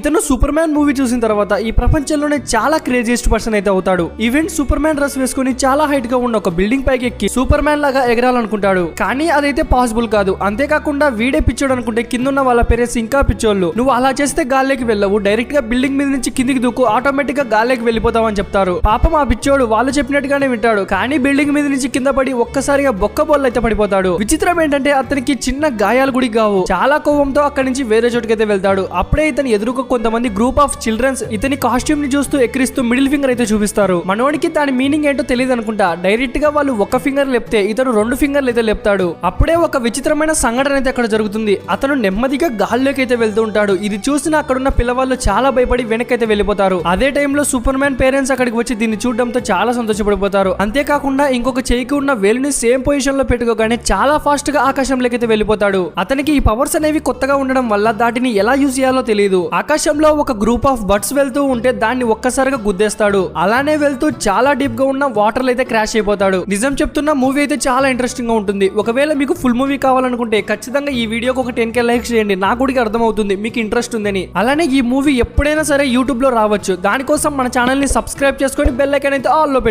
ఇతను super man movie చూసిన తర్వాత ఈ ప్రపంచంలోనే చాలా క్రేజియస్ట్ పర్సన్ అయితే అవుతాడు. ఈవెన్ సూపర్ మ్యాన్ డ్రెస్ వేసుకుని చాలా హైట్ గా ఉన్న ఒక బిల్డింగ్ పైకి ఎక్కి సూపర్ మ్యాన్ లాగా ఎగరాలనుకుంటాడు. కానీ అదైతే పాసిబుల్ కాదు. అంతేకాకుండా వీడే పిచ్చోడు అనుకుంటే కిందున్న వాళ్ళ పేరెంట్స్ ఇంకా పిచ్చోళ్ళు. నువ్వు అలా చేస్తే గాల్లోకి వెళ్ళవు, డైరెక్ట్ గా బిల్డింగ్ మీద నుంచి కిందికి దూకు, ఆటోమేటిక్ గా గాల్లోకి వెళ్ళిపోతావు అని చెప్తారు. పాపం ఆ పిచ్చోడు వాళ్ళు చెప్పినట్టుగానే వింటాడు. కానీ బిల్డింగ్ మీద నుంచి కింద పడి ఒక్కసారిగా బొక్క బోల్ అయితే పడిపోతాడు. విచిత్రం ఏంటంటే అతనికి చిన్న గాయాలు కూడా కావు. చాలా కోపంతో అక్కడి నుంచి వేరే చోటుకైతే వెళ్తాడు. అప్పుడే ఇతని ఎదురుగా కొంతమంది గ్రూప్ ఆఫ్ చిల్డ్రన్స్ ఇతని కాస్ట్యూమ్ ని చూస్తూ ఎక్కిరిస్తూ మిడిల్ ఫింగర్ అయితే చూపిస్తారు. మనోడికి దాని మీనింగ్ ఏంటో తెలియదు అనుకుంటా. డైరెక్ట్ గా వాళ్ళు ఒక ఫింగర్ లేపితే ఇతను 2 ఫింగర్లు అయితే లేపుతాడు. అప్పుడే ఒక విచిత్రమైన సంఘటన అయితే అక్కడ జరుగుతుంది. అతను నెమ్మదిగా గాల్లోకి అయితే వెళ్తూ ఉంటాడు. ఇది చూసిన అక్కడున్న పిల్లవాళ్ళు చాలా భయపడి వెనకైతే వెళ్ళిపోతారు. అదే టైంలో సూపర్ మ్యాన్ పేరెంట్స్ అక్కడికి వచ్చి దీన్ని చూడడంతో చాలా సంతోషపడిపోతారు. అంతేకాకుండా ఇంకొక చేయికి ఉన్న వేలుని సేమ్ పొజిషన్ లో పెట్టుకోగానే చాలా ఫాస్ట్ గా ఆకాశంలోకి అయితే వెళ్ళిపోతాడు. అతనికి ఈ పవర్స్ అనేవి కొత్తగా ఉండడం వల్ల దాటిని ఎలా యూజ్ చేయాలో తెలియదు. ఆకాశంలో ఒక గ్రూప్ ఆఫ్ బర్డ్స్ వెళ్తూ ఉంటే దాన్ని ఒక్కసారిగా గుద్దేస్తాడు. అలానే వెళ్తూ చాలా డీప్ గా ఉన్న వాటర్ అయితే క్రాష్ అయిపోతాడు. నిజం చెప్తున్న మూవీ అయితే చాలా ఇంట్రెస్టింగ్ గా ఉంటుంది. ఒకవేళ మీకు ఫుల్ మూవీ కావాలనుకుంటే ఖచ్చితంగా ఈ వీడియోకి ఒక 10K లైక్స్ చేయండి. నాకు కూడా అర్థమవుతుంది మీకు ఇంట్రెస్ట్ ఉందని. అలానే ఈ మూవీ ఎప్పుడైనా సరే యూట్యూబ్ లో రావచ్చు. దానికోసం మన ఛానల్ ని సబ్స్క్రైబ్ చేసుకొని బెల్ ఐకాన్ అయితే ఆల్ లో